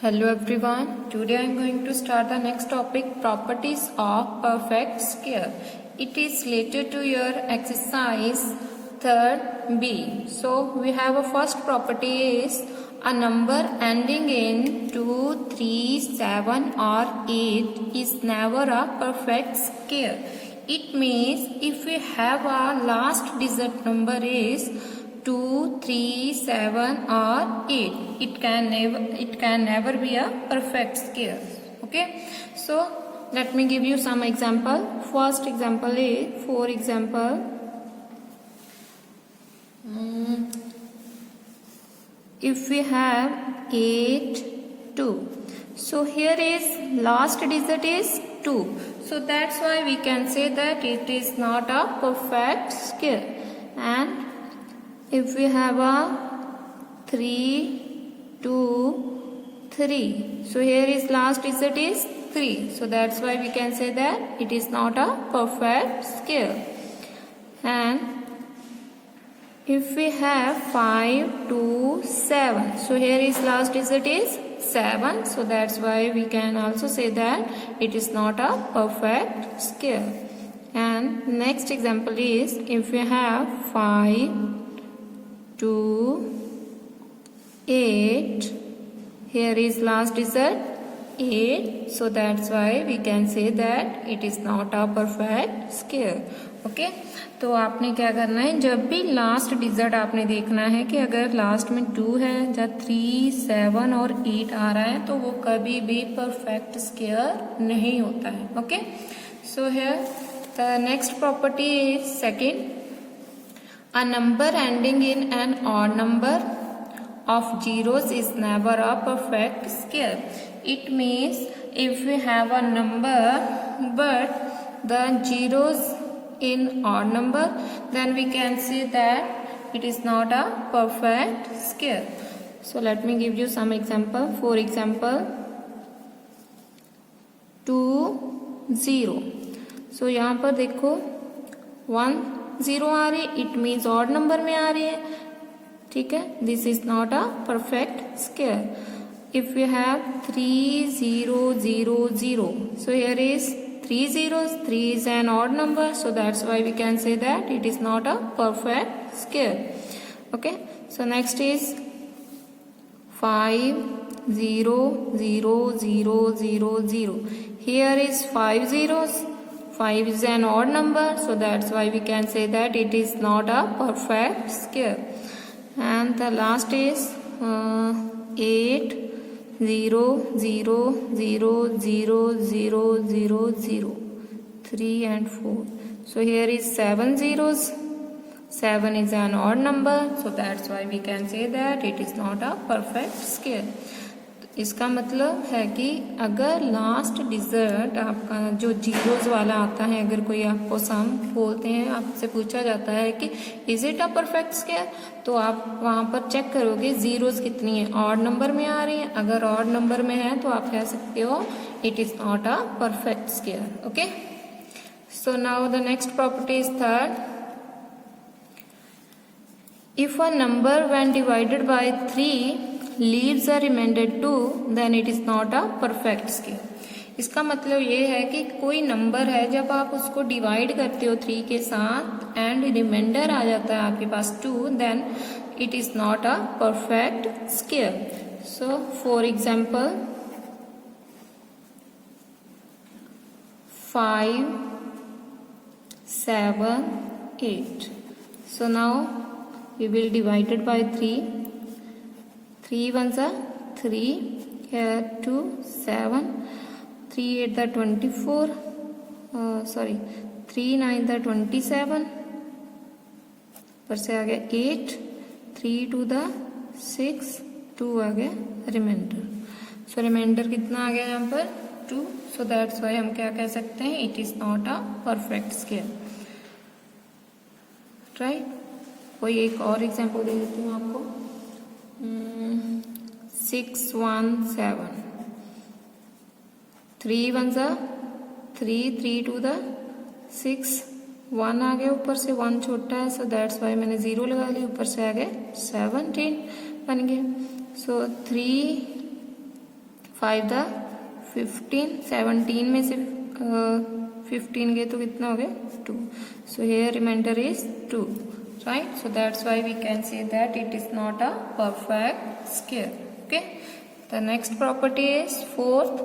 Hello everyone, today I am going to start the next topic, properties of perfect square. It is related to your exercise 3rd B. So we have a first property is a number ending in 2, 3, 7 or 8 is never a perfect square. It means if we have a last digit number is 2, 3, 7 or 8. It can never be a perfect square. Okay. So let me give you some example. First example is, for example, if we have 8, 2. So here is last digit is 2. So that's why we can say that it is not a perfect square. And if we have a 3, 2, 3. So here is last digit is 3. So that's why we can say that it is not a perfect square. And if we have 5, 2, 7. So here is last digit is 7. So that's why we can also say that it is not a perfect square. And next example is if we have 5, 2, 8. Here is last digit 8. So that's why we can say that it is not a perfect square. Okay. तो आपने क्या करना है, जब भी last digit आपने देखना है कि अगर लास्ट में 2 है या 3, 7 और 8 आ रहा है तो वो कभी भी परफेक्ट स्क्वायर नहीं होता है. Okay. So here the next property is second, a number ending in an odd number of zeros is never a perfect square. It means if we have a number but the zeros in odd number, then we can say that it is not a perfect square. So let me give you some example. For example, 2, 0. So यहाँ पर देखो 1, 0 आ रही है, it means odd number में आ रही है. ठीक है, this is not a perfect square. If you have 3, 0, 0, 0. So here is 3 zeros. 3 is an odd number, so that's why we can say that it is not a perfect square. Okay. So next is 5, 0, 0, 0, 0, 0. Here is 5 zeros. 5 is an odd number, so that's why we can say that it is not a perfect square. And the last is 8, 0, 0, 0, 0, 0, 0, 0, 3 and 4. So here is 7 zeros. 7 is an odd number, so that's why we can say that it is not a perfect square. इसका मतलब है कि अगर last digit आपका जो zeros वाला आता है, अगर कोई आपको सम बोलते हैं, आपसे पूछा जाता है कि is it a perfect square, तो आप वहां पर चेक करोगे जीरोस कितनी है, ऑड नंबर में आ रही है. अगर ऑड नंबर में है तो आप कह सकते हो it is not a perfect square. Okay. So now the next property is third, if a number when divided by 3 leaves a remainder 2, then it is not a perfect square. इसका मतलब ये है कि कोई नंबर है, जब आप उसको डिवाइड करते हो 3 के साथ एंड रिमाइंडर आ जाता है आपके पास 2, then it is not a perfect square. So for example 5, 7, 8. So now we will divide it by 3. 3 ones are 3, here 2, 7, 3 8 the 24, 3 9 the 27, पर से आ गया 8, 3 2 the 6, 2 आ गया रिमाइंडर. सो रिमाइंडर कितना आ गया यहाँ पर 2. सो दैट्स वाई हम क्या कह सकते हैं, it is not a perfect square. Right. कोई एक और एग्जाम्पल दे देती हूँ आपको. 6, 1, 7. 3 ones are 3, 3 2 the 6, 1 आ गया, ऊपर से 1 छोटा है, सो दैट्स वाई मैंने 0 लगा लिया, ऊपर से आ गए 17 बन गया. सो 3 5 द 15, 17 में से 15 गए तो कितना हो गया 2. So here remainder is 2, right? So that's why we can say that it is not a perfect square. Okay. The next property is fourth.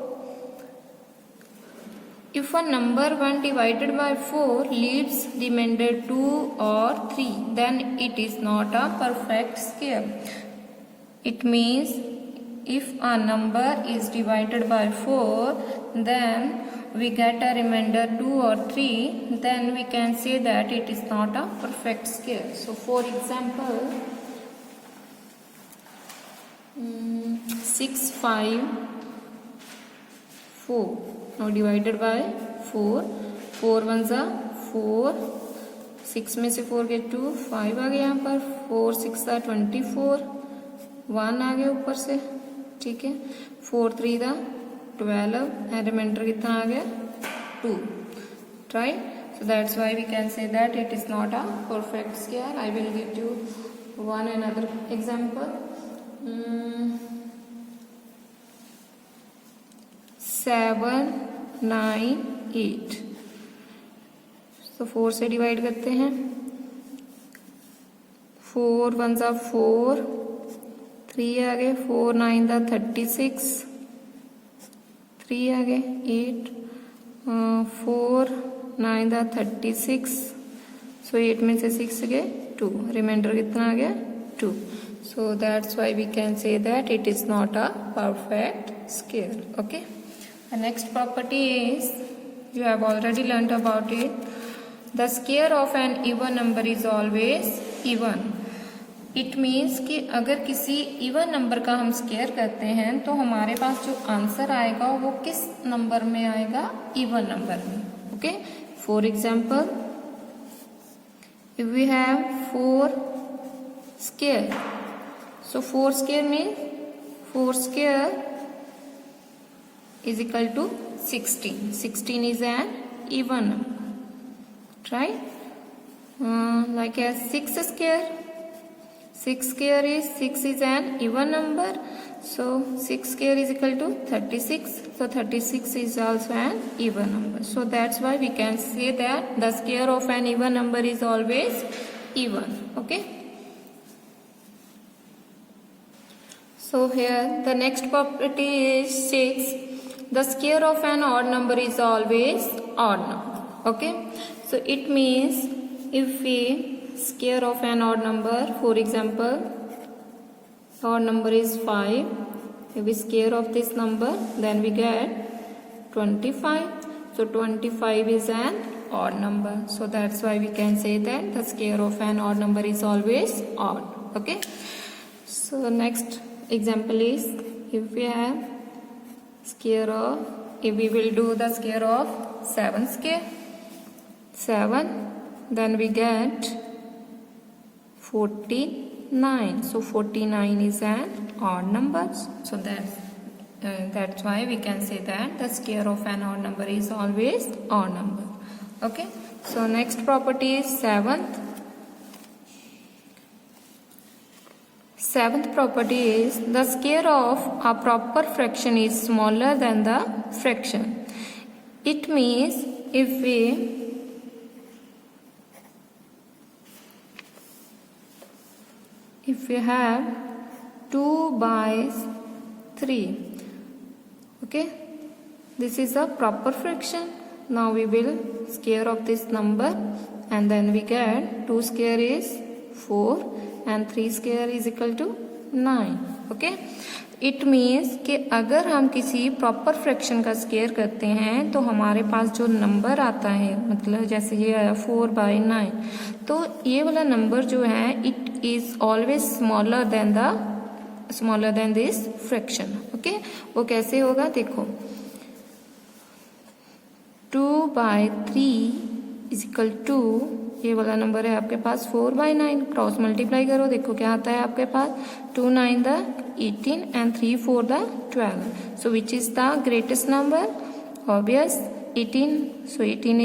If a number 1 divided by 4 leaves remainder 2 or 3, then it is not a perfect square. It means if a number is divided by 4, then we get a remainder 2 or 3, then we can say that it is not a perfect square. So for example, 6, 5, 4. Now divided by 4. 4 ones are 4. 6 में से 4 गए 2. 5 आ गया यहाँ पर. 4 6 are 24. 1 आ गया ऊपर से. ठीक है. 4 3 दा 12 and remainder कितना आ गया 2. Right? So that's why we can say that it is not a perfect square. I will give you one another example. 7 9 8. तो 4 से डिवाइड करते हैं. 4 1 are 4. 3 आ गए. 4 9 दा 36. 3 आ गए. 8. 4 9 दा 36. सो 8 में से 6 गए 2. रिमाइंडर कितना आ गया 2. So that's why we can say that it is not a perfect square. Okay. The next property is, you have already learnt about it. The square of an even number is always even. It means कि अगर किसी even number का हम square करते हैं तो हमारे पास जो आंसर आएगा वो किस नंबर में आएगा? even number में. Okay. For example, if we have 4 square. So 4 square means 4 square is equal to 16. 16 is an even number, right? Like as 6 square. 6 square is 6 is an even number. So 6 square is equal to 36. So 36 is also an even number. So that's why we can say that the square of an even number is always even. Okay. So here the next property is 6. The square of an odd number is always odd number. Okay. So it means if we square of an odd number, for example, odd number is 5. If we square of this number, then we get 25. So 25 is an odd number. So that's why we can say that the square of an odd number is always odd. Okay. So next example is, if we have square of, if we will do the square of 7 square, 7, then we get 49. So 49 is an odd number. So that's why we can say that the square of an odd number is always odd number. Okay. So next property is 7th. Seventh property is, the square of a proper fraction is smaller than the fraction. It means if we have 2 by 3, okay, this is a proper fraction. Now we will square of this number and then we get 2 square is 4 and 3 square is equal to 9. Okay. It means कि अगर हम किसी proper fraction का square करते हैं तो हमारे पास जो नंबर आता है, मतलब जैसे ये आया 4/9, तो ये वाला नंबर जो है it is always smaller than this fraction. Okay. वो कैसे होगा देखो, 2/3 इज इक्वल टू, ये वाला नंबर है आपके पास 4/9, क्रॉस मल्टीप्लाई करो, देखो क्या आता है आपके पास, 2 9 the 18 and 3 4 the 12. So which is the greatest number? Obvious, 18. So 18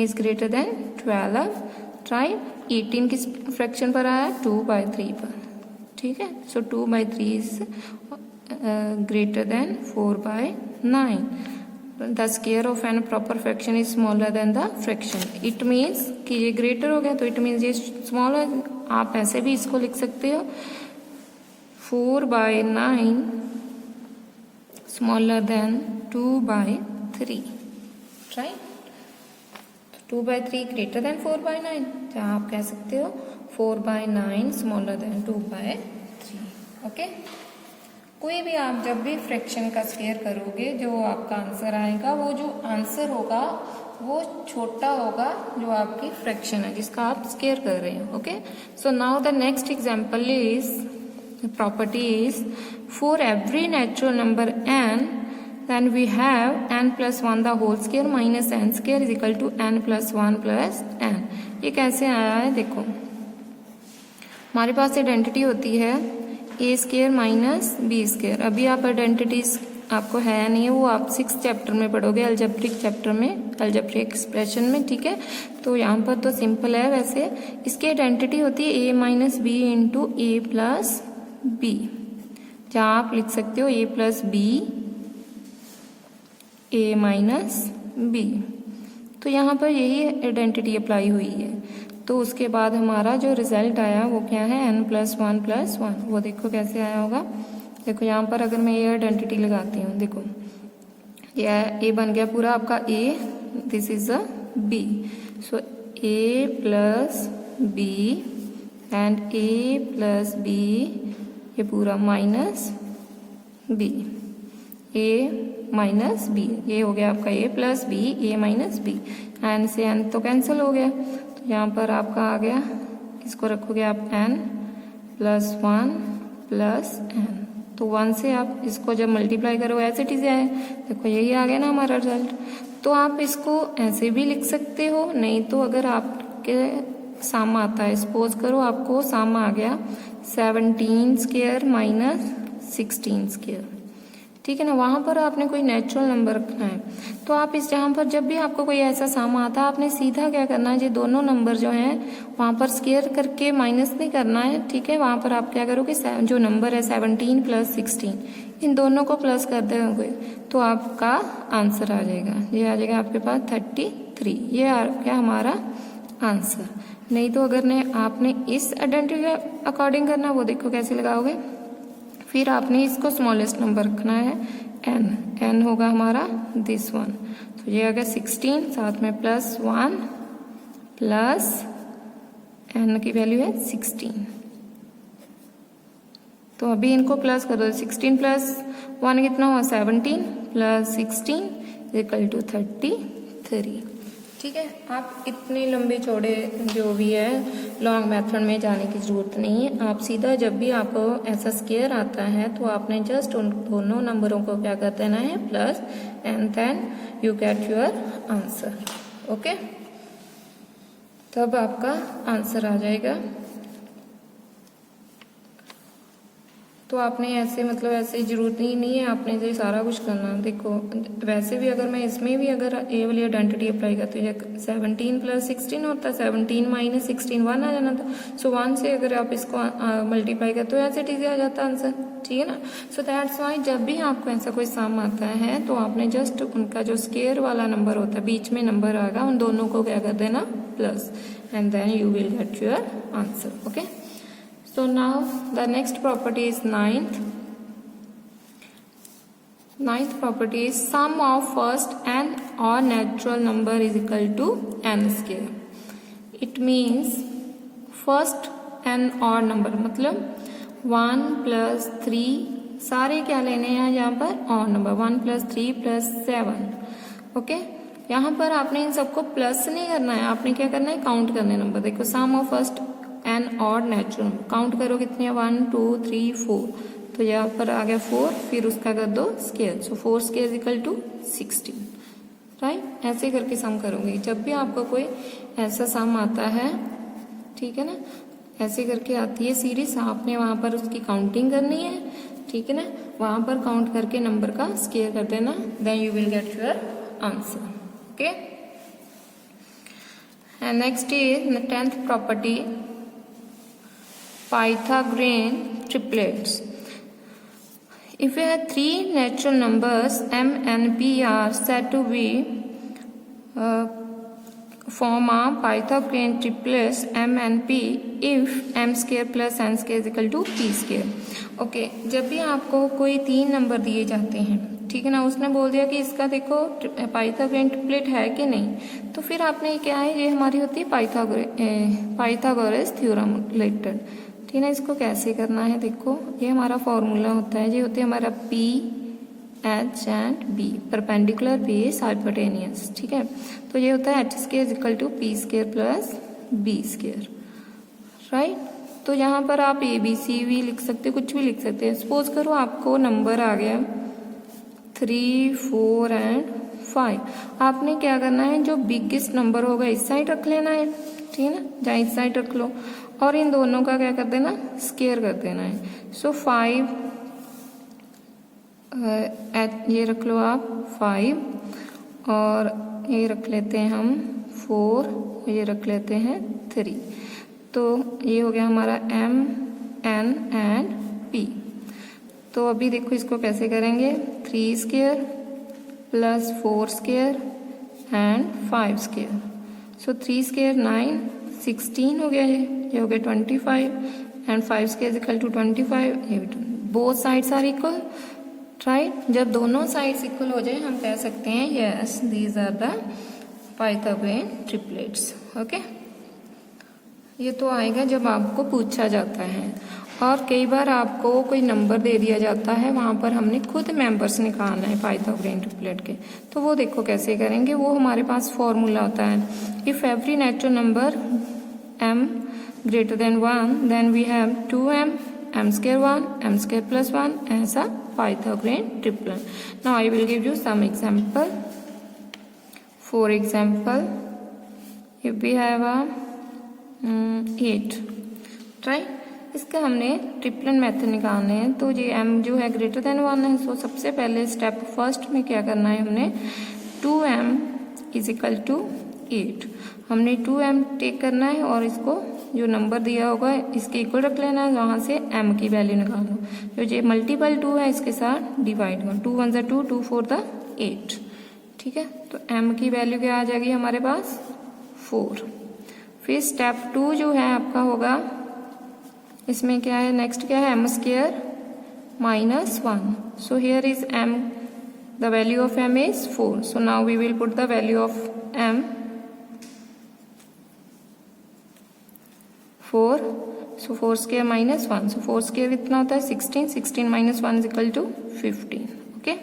is greater than 12. Try 18 किस फ्रैक्शन पर आया, 2/3 पर. ठीक है. So 2/3 is greater than 4/9. The square of n proper fraction is smaller than the fraction. It means कि ये greater हो गया तो it means ये small है. आप ऐसे भी इसको लिख सकते हो 4/9 smaller than 2/3, right? 2/3 greater than 4/9, तो आप कह सकते हो 4/9 smaller than 2/3. ओके, कोई भी आप जब भी फ्रैक्शन का स्क्वायर करोगे जो आपका आंसर आएगा वो जो आंसर होगा वो छोटा होगा जो आपकी फ्रैक्शन है जिसका आप स्क्वायर कर रहे हैं. Okay, so now the next example is property is for every natural number n then we have n plus 1 the whole square minus n square is equal to n plus 1 plus n. ये कैसे आया है देखो, हमारे पास identity होती है ए square minus B square. अभी आप आइडेंटिटीज आपको है नहीं है, वो आप 6th चैप्टर में पढ़ोगे अलजेब्रिक चैप्टर में, अलजेब्रिक एक्सप्रेशन में. ठीक है, तो यहाँ पर तो सिंपल है. वैसे इसकी आइडेंटिटी होती है ए माइनस बी इंटू ए प्लस बी, जहाँ आप लिख सकते हो ए plus b a minus B. तो यहाँ पर यही आइडेंटिटी अप्लाई हुई है. तो उसके बाद हमारा जो रिजल्ट आया वो क्या है n plus 1 plus 1. वो देखो कैसे आया होगा. देखो यहाँ पर अगर मैं ये आइडेंटिटी लगाती हूँ, देखो ये ए बन गया पूरा आपका a, this is a b. So a plus b and a plus b, ये पूरा minus b, a minus b. ये हो गया आपका a plus b a minus b. N से एन तो कैंसिल हो गया, तो यहाँ पर आपका आ गया, इसको रखोगे आप एन प्लस 1 प्लस एन. तो 1 से आप इसको जब मल्टीप्लाई करो ऐसे इट इज आए, देखो यही आ गया ना हमारा रिजल्ट. तो आप इसको ऐसे भी लिख सकते हो, नहीं तो अगर आपके साम आता है, सपोज करो आपको साम आ गया 17 स्क्वायर माइनस 16 स्क्वायर. ठीक है ना, वहां पर आपने कोई नेचुरल नंबर रखना है. तो आप इस जहां पर जब भी आपको कोई ऐसा साम आता है आपने सीधा क्या करना है, ये दोनों नंबर जो हैं वहां पर स्क्वायर करके माइनस नहीं करना है. ठीक है, वहां पर आप क्या करोगे, जो नंबर है 17 प्लस 16 इन दोनों को प्लस कर दोगे तो आपका आंसर आ जाएगा. ये आ जाएगा आपके पास 33. ये आ गया हमारा आंसर. नहीं तो अगर आपने इस आइडेंटिटी के अकॉर्डिंग करना, वो देखो कैसे लगाओगे. फिर आपने इसको स्मॉलेस्ट नंबर रखना है n. n होगा हमारा दिस वन. तो ये आ गया 16, साथ में प्लस 1 प्लस n की वैल्यू है 16. तो अभी इनको प्लस कर दो. 16 प्लस 1 कितना हुआ 17 प्लस 16 इक्वल टू 33. ठीक है, आप इतने लंबे चौड़े जो भी है लॉन्ग मेथड में जाने की ज़रूरत नहीं है. आप सीधा जब भी आपको ऐसा स्क्वायर आता है तो आपने जस्ट उन दोनों नंबरों को क्या कर देना है plus, and then you get your answer. Okay, तब आपका आंसर आ जाएगा. तो आपने ऐसे मतलब ऐसे जरूरत ही नहीं है आपने ये सारा कुछ करना. देखो वैसे भी अगर मैं इसमें भी अगर ए वाली आइडेंटिटी अप्लाई करती हूँ, 17 प्लस 16 होता है, 17 माइनस 16 1 आ जाना था. सो 1 से अगर आप इसको मल्टीप्लाई करते हो ऐसे टीजे आ जाता आंसर. ठीक है ना. सो दैट्स वाई जब भी आपको ऐसा कोई सम आता है तो आपने जस्ट उनका जो स्क्वायर वाला नंबर होता है बीच में नंबर आएगा उन दोनों को क्या कर देना plus, and then you will get your answer. Okay, so now the next property is ninth property is sum of first n or natural number is equal to n square. It means first n or number मतलब 1 plus 3 सारे क्या लेने हैं यहाँ पर और number 1 plus 3 plus 7. Okay, यहाँ पर आपने इन सबको प्लस नहीं करना है, आपने क्या करना है काउंट करने नंबर. देखो सम ऑफ फर्स्ट एन और नेचुरल काउंट करो कितने 1 2 3 4. तो यहाँ पर आ गया 4, फिर उसका कर दो square. So 4 square equal to 16. Right, ऐसे करके सम करोगे जब भी आपको कोई ऐसा सम आता है. ठीक है ना, ऐसे करके आती है सीरीज, आपने वहां पर उसकी काउंटिंग करनी है. ठीक है ना, वहां पर काउंट करके नंबर का स्केयर कर देना, then you will get your answer. Okay, and next is 10th property Pythagorean triplets. If we have three natural numbers m and p are said to be form a Pythagorean triplets m and p if m square plus n square is equal to p square. Okay, जब भी आपको कोई तीन number दिए जाते हैं, ठीक है ना, उसने बोल दिया कि इसका देखो पाइथागोरियन ट्रिपलेट है कि नहीं, तो फिर आपने क्या है, ये हमारी होती है पाइथागोरस थ्योरम रिलेटेड, ठीक है ना। इसको कैसे करना है, देखो ये हमारा फॉर्मूला होता है, ये होते हैं हमारा P H and B, perpendicular base hypotenuse, ठीक है। तो ये होता है H square equal to P square plus B square, right. तो यहाँ पर आप ए बी सी भी लिख सकते हो, कुछ भी लिख सकते हैं। सपोज करो आपको नंबर आ गया 3, 4 एंड 5, आपने क्या करना है, जो बिगेस्ट नंबर होगा इस साइड रख लेना है, ठीक है ना, जहाँ इस साइड रख लो, और इन दोनों का क्या कर देना, स्क्वायर कर देना है। सो 5 ये रख लो आप 5, और ये रख लेते हैं हम 4, ये रख लेते हैं 3। तो ये हो गया हमारा m, n एंड p। तो अभी देखो इसको कैसे करेंगे, 3 square plus 4 square and 5 square. So 3 square 9, 16 हो गया, ये हो गया 25 एंड 5 स्क्वायर इक्वल टू 25। ये both sides are equal, right. जब दोनों साइड्स इक्वल हो जाए हम कह सकते हैं yes these are the Pythagorean triplets. Okay, ये तो आएगा जब आपको पूछा जाता है, और कई बार आपको कोई नंबर दे दिया जाता है, वहां पर हमने खुद मेंबर्स निकालना है पाइथागोरियन ट्रिपलेट के, तो वो देखो कैसे करेंगे। वो हमारे पास फॉर्मूला होता है, if every natural number m greater than 1 then we have 2m, m square 1, m square plus 1 as a Pythagorean triplet. Now I will give you some example. For example, if we have a 8, right, इसका हमने triplet method निकालने हैं। तो ये m जो है greater than 1 है, सो सबसे पहले स्टेप फर्स्ट में क्या करना है, हमने 2m इज इक्वल टू 8, हमने 2m टेक करना है और इसको जो नंबर दिया होगा इसके इक्वल रख लेना है, वहां से m की वैल्यू निकालो, जो ये मल्टीपल 2 है इसके साथ डिवाइड करो, 2 1 2, 2 4 8, ठीक है। तो m की वैल्यू क्या आ जाएगी हमारे पास 4। फिर स्टेप 2 जो है आपका होगा, इसमें क्या है, नेक्स्ट क्या है, m square minus 1। So here is m, the value of m is 4, so now we will put the value of m 4, so 4 square minus 1, so 4 square कितना होता है 16, 16 minus 1 is equal to 15। Okay,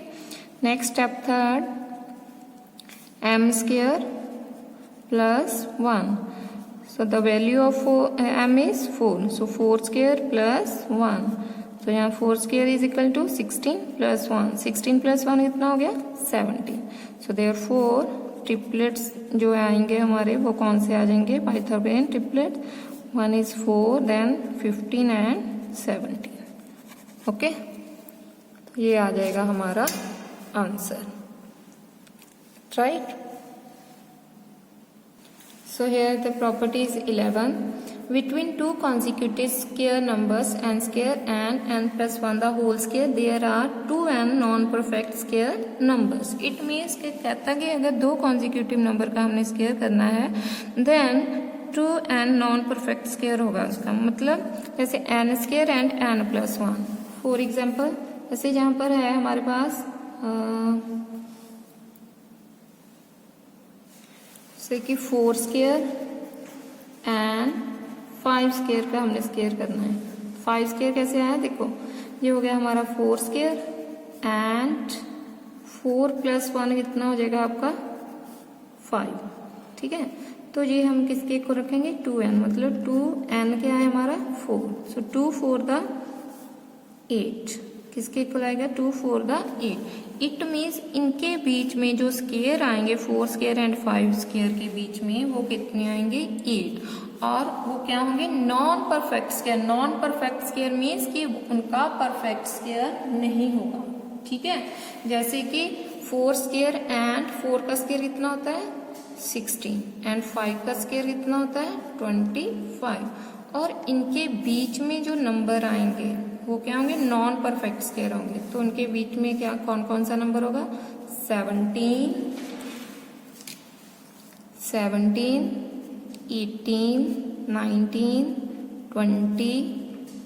next step third, m square plus 1, so the value of m is 4, so 4 square plus 1, तो यहाँ 4 square is equal to 16 plus 1, 16 plus 1 कितना हो गया 17। so therefore triplets जो आएंगे हमारे वो कौन से आ जाएंगे, Pythagorean triplet, 1 is 4, then 15 and 17। Okay, तो ये आ जाएगा हमारा answer, right. So here the property is 11. Between two consecutive square numbers n square and n plus 1 the whole square, there are 2n non-perfect square numbers. It means कि कहता है कि अगर दो consecutive number का हमने square करना है, then 2n non-perfect square होगा उसका मतलब, जैसे n square and n plus 1. For example, जैसे जहाँ पर है हमारे पास कि 4 स्क्वायर एंड 5 स्क्वायर का हमने स्क्वायर करना है। 5 स्क्वायर कैसे आया, देखो ये हो गया हमारा 4 स्क्वायर एंड 4 प्लस 1 कितना हो जाएगा आपका 5, ठीक है। तो ये हम किसके को रखेंगे 2n, मतलब 2n क्या है हमारा 4, सो 2 4 द 8, किसके इक्वल आएगा 2 4 द 8। इट मीन्स इनके बीच में जो स्क्वायर आएंगे 4 स्क्वायर एंड 5 स्क्वायर के बीच में वो कितने आएंगे 8, और वो क्या होंगे non perfect square. Non perfect square means कि उनका परफेक्ट स्क्वायर नहीं होगा, ठीक है। जैसे कि 4 स्क्वायर एंड 4 का स्क्वायर कितना होता है 16 एंड 5 का स्क्वायर कितना होता है 25, और इनके बीच में जो नंबर आएंगे वो क्या होंगे, नॉन परफेक्ट स्क्वायर होंगे। तो उनके बीच में क्या कौन कौन सा नंबर होगा, 17, 18, 19, 20,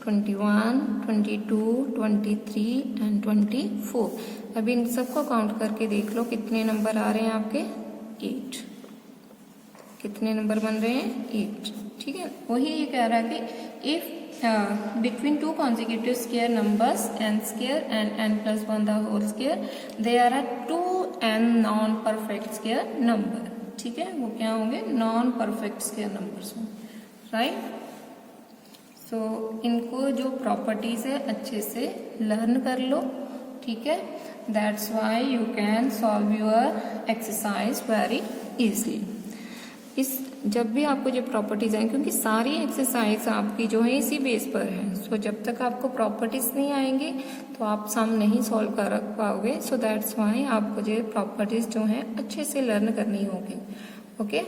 21, 22, 23 एंड 24। अभी इन सबको काउंट करके देख लो कितने नंबर आ रहे हैं आपके, 8। कितने नंबर बन रहे हैं, 8। ठीक है, वही ये कह रहा है कि if between two consecutive square numbers n square and n plus 1 the whole square there are 2n non perfect square number। ठीक है, वो क्या होंगे, नॉन परफेक्ट स्क्वायर नंबर्स होंगे, राइट। सो इनको जो प्रॉपर्टीज है अच्छे से लर्न कर लो। ठीक है, that's why you can solve your exercise very easily. इस जब भी आपको जो प्रॉपर्टीज आए, क्योंकि सारी एक्सरसाइज आपकी जो है इसी बेस पर है, सो जब तक आपको प्रॉपर्टीज नहीं आएंगे तो आप सम नहीं सॉल्व कर पाओगे। सो दैट्स व्हाई आपको जो प्रॉपर्टीज जो है अच्छे से लर्न करनी होगी। ओके।